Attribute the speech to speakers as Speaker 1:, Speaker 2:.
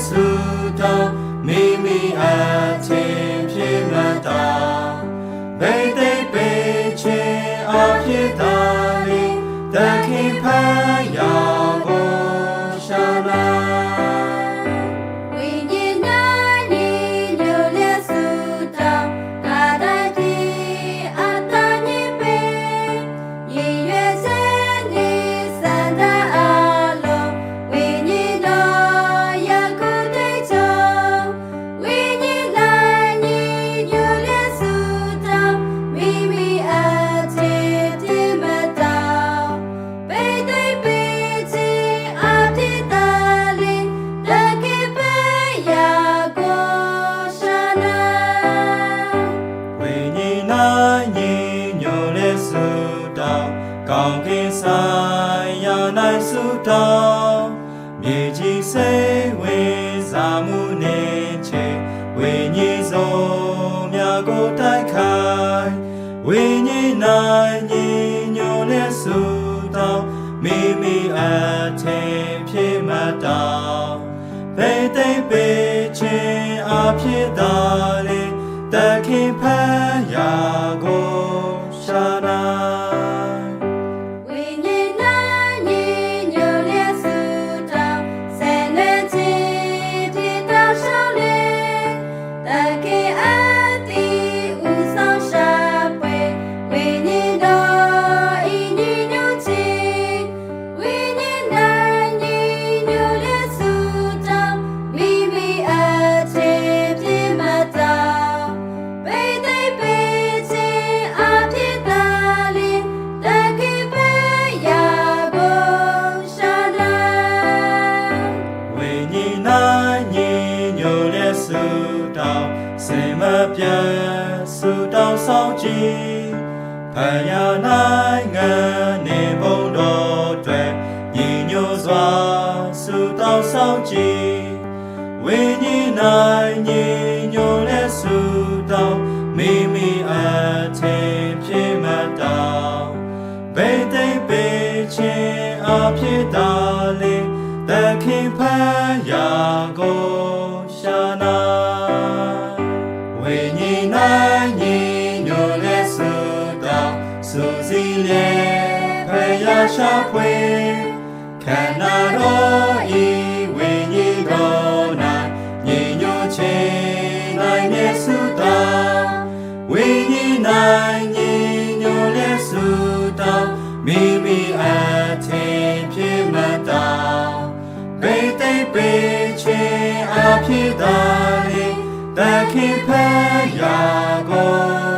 Speaker 1: စုတော်မိမိအထင်ဖြစ်မှတ်တာဘိသိက်ပေချေအဖြစ်သာလေတခင်ဖန်ရာကိုရှာနာ
Speaker 2: ဝိညာဉ်နာညီညွတ်လျက်စုတော်ကာတတိအတညိပေရည်ရွယ်စေနေစန္ဒအလုံးဝိညာဉ်တော်ယခုတိတ်ချုံဝိညာဉ်နာညီညွတ်လျက်စုတော်မိမိအထင်ဖြစ်မှတ်တော်ဘိသိက်ပေချေအဖြစ်သာလေတခင်ဖန်ရာကိုရှာနာ
Speaker 1: ဝိညာဉ်၌ညီညွတ်လက်စုတော်ကောင်းကင်ဆိုင်ရာ၌စုတော်မြေကြီးစိတ်ဝင်စားမှုနေချေဝိညာဉ်စုံများကိုတိုက်ခိုက်ဝိညာဉ်၌ညီညွတ်လက်စုတော်မိမိအထင်ဖြစ်မှတ်တော်ဘိသိက်ပေခြင်းအဖြစ်သာလေတခင်ဖန်ရာကိုရှာနာ
Speaker 2: ဝိညာဉ်နာညီညွတ်လျက်စုတော်ဆယ်နှစ်ချင်းဖြစ်တော်ရှောင်းလေတခင်အတိဥဆောင်ရှာပွေဝိညာဉ်တော်ဤညီညွတ်ခြင်းဝိညာဉ်နာညီညွတ်လျက်စုတော်မိမိအထင်ဖြစ်မှတ်တော်ဘိသိက်ပေခြင်းအဖြစ်သာလေတခင်ဖန်ရာကိုရှာနာ
Speaker 1: ဝိညာဉ်၌ညီညွတ်လက်စုတော်စေမပြတ်စုတော်ဆောင်ကြည်ဖယား၌ငန်းနေဘုံတော်တွေညီညွတ်စွာစုတော်ဆောင်ကြည်ဝိညာဉ်၌ညီညွတ်လက်စုတော်မိမိအထင်ဖြစ်မှတ်တော်ဘိသိက်ပေခြင်းအဖြစ်သာလေတခင်ဖန်ရာကိုရှာနာဝိညာဉ်၌ညီညွတ်လက်စုတော်စူစီလေဖယားရှာဖွေခန္ဓာတော်ဤဝိညာဉ်တော်၌ညီညွတ်ခြင်း၌မျက်စုတော်ဝိညာဉ်၌ညီညွတ်လက်စုတော်မိမိအထင်ဖြစ်မှတ်တော်ဘိသိက်ပေခြင်းအဖြစ်သာလေတခင်ဖန်ရာကို